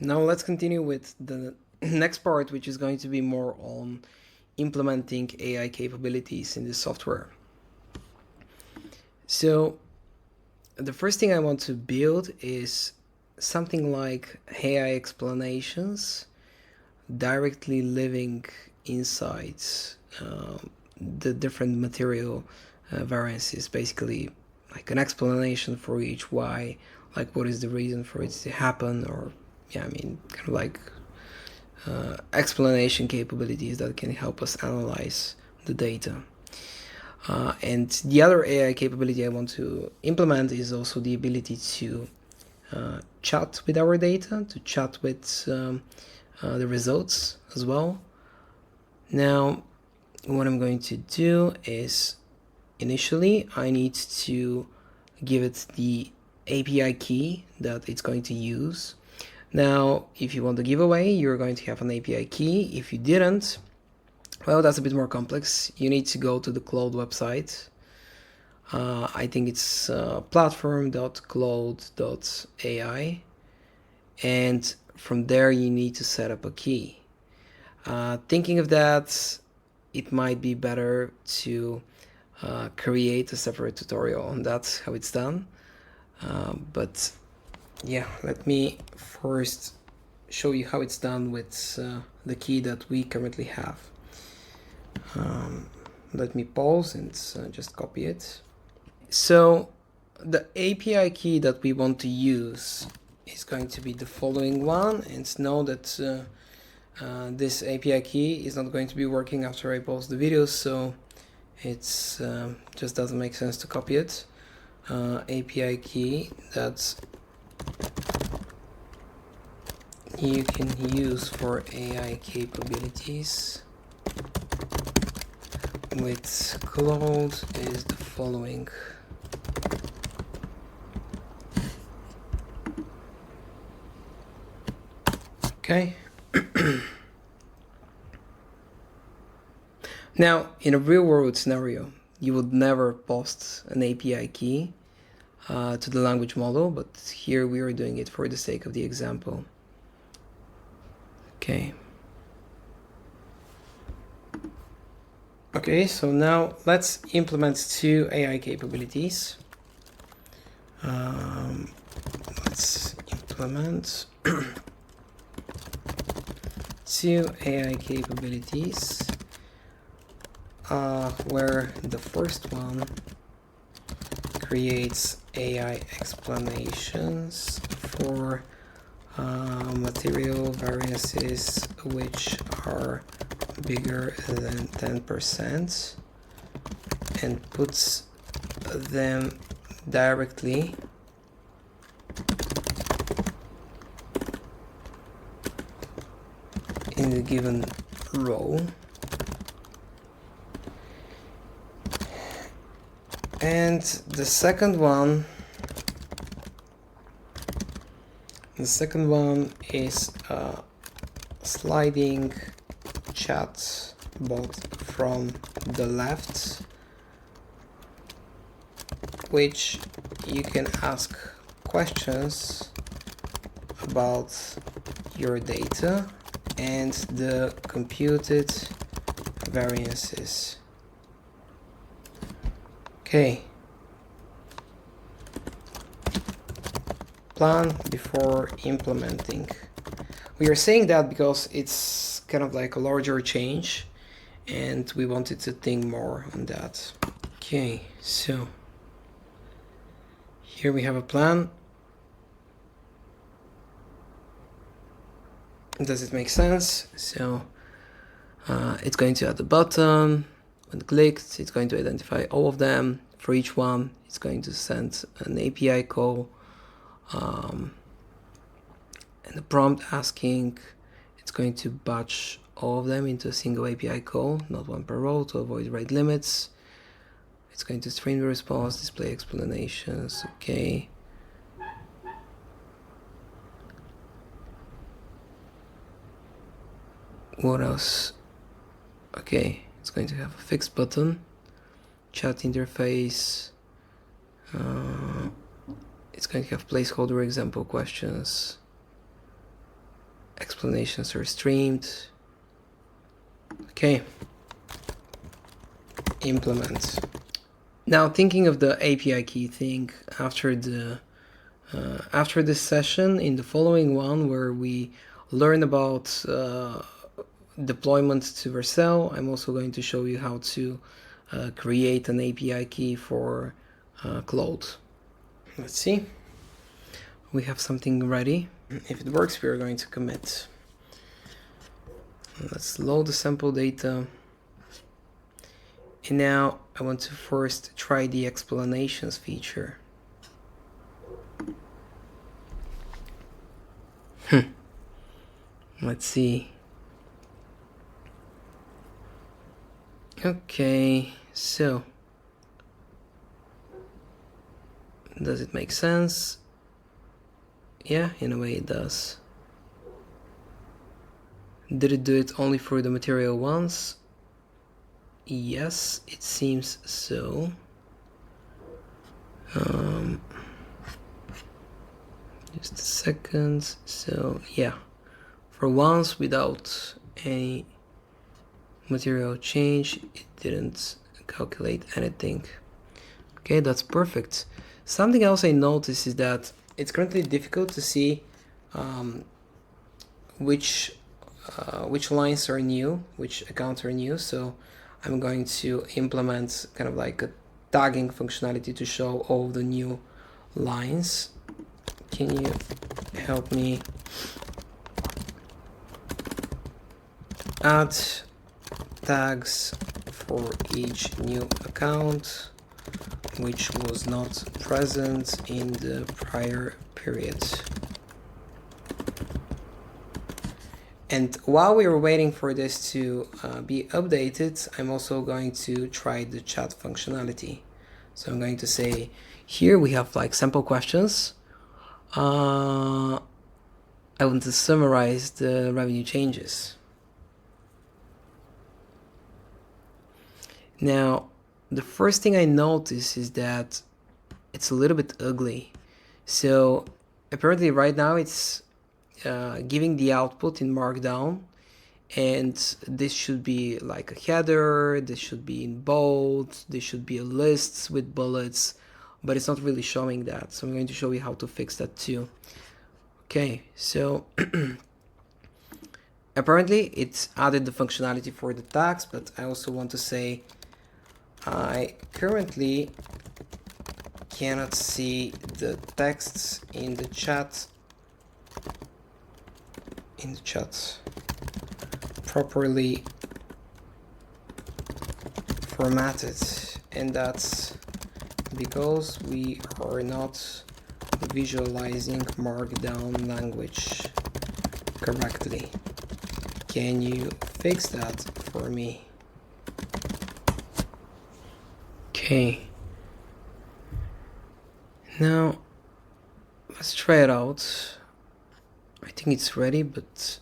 Now let's continue with the next part, which is going to be more on implementing AI capabilities in the software. So the first thing I want to build is something like AI explanations directly living inside the different material variances, basically like an explanation for each why, like what is the reason for it to happen, or yeah, I mean, kind of like explanation capabilities that can help us analyze the data. And the other AI capability I want to implement is also the ability to chat with our data, to chat with the results as well. Now, what I'm going to do is initially I need to give it the API key that it's going to use. Now, if you want the giveaway, you're going to have an API key. If you didn't, well, that's a bit more complex. You need to go to the Claude website. I think it's platform.claude.ai, and from there you need to set up a key. Thinking of that, it might be better to create a separate tutorial on that, how it's done. But yeah, let me first show you how it's done with the key that we currently have. Let me pause and just copy it. So the API key that we want to use is going to be the following one, and know that this API key is not going to be working after I post the video, so it's just doesn't make sense to copy it. API key that you can use for AI capabilities with Claude is the following. Okay. Now, in a real world scenario, you would never post an API key to the language model, but here we are doing it for the sake of the example. Okay. Okay, so now let's implement two AI capabilities. Let's implement two AI capabilities where the first one creates AI explanations for material variances which are bigger than 10% and puts them directly in the given row. And the second one is a sliding chat bot from the left, which you can ask questions about your data and the computed variances. Okay. Plan before implementing. We are saying that because it's kind of like a larger change and we wanted to think more on that. Okay, so here we have a plan. Does it make sense? So it's going to at the bottom, when clicked, it's going to identify all of them. For each one, it's going to send an API call and the prompt asking, it's going to batch all of them into a single API call, not one per row, to avoid rate limits. It's going to stream the response, display explanations. Okay. What else? Okay, it's going to have a fixed button, chat interface. It's going to have placeholder example questions. explanations are streamed. Okay. Implement. Now, thinking of the API key thing after this session, in the following one where we learn about deployment to Vercel, I'm also going to show you how to create an API key for Claude. Let's see. We have something ready. If it works, we are going to commit. Let's load the sample data. And now I want to first try the explanations feature. Let's see. Okay, so does it make sense? Yeah, in a way it does. Did it do it only for the material once? Yes, it seems so. Just a second. So yeah, for once without any material change, it didn't calculate anything. Okay, that's perfect. Something else I noticed is that it's currently difficult to see which lines are new, which accounts are new. So I'm going to implement kind of like a tagging functionality to show all the new lines. Can you help me add tags for each new account which was not present in the prior period? And while we are waiting for this to be updated, I'm also going to try the chat functionality. So I'm going to say, here we have like sample questions. I want to summarize the revenue changes. Now, the first thing I notice is that it's a little bit ugly. So apparently right now it's giving the output in Markdown, and this should be like a header, this should be in bold, this should be a list with bullets, but it's not really showing that. So I'm going to show you how to fix that too. Okay, so apparently it's added the functionality for the tags, but I also want to say I currently cannot see the texts in the chat properly formatted, and that's because we are not visualizing Markdown language correctly. Can you fix that for me? Okay. Now let's try it out. I think it's ready, but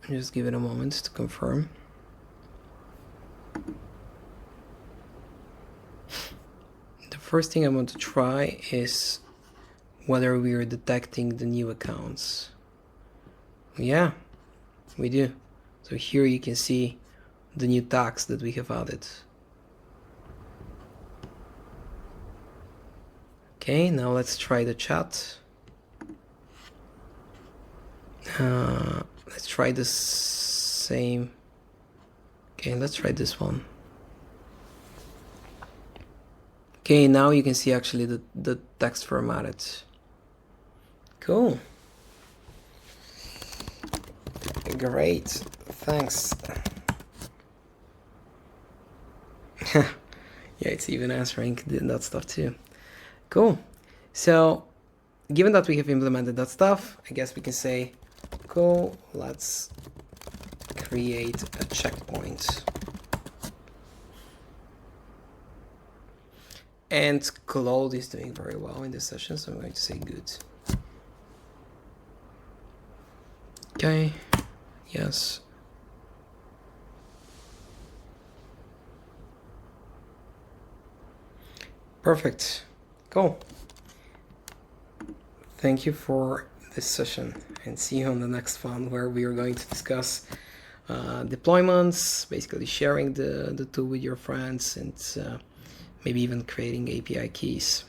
just give it a moment to confirm. The first thing I want to try is whether we are detecting the new accounts. Yeah, we do. So here you can see the new tags that we have added. Okay, now let's try the chat. Let's try the same. Okay, let's try this one. Okay, now you can see actually the text formatted. Cool. Great, thanks. Yeah, it's even answering that stuff too. Cool. So given that we have implemented that stuff, I guess we can say, cool, let's create a checkpoint. And Claude is doing very well in this session, so I'm going to say good. Okay, yes. Perfect. Cool. Thank you for this session, and see you on the next one, where we are going to discuss deployments, basically sharing the tool with your friends, and maybe even creating API keys.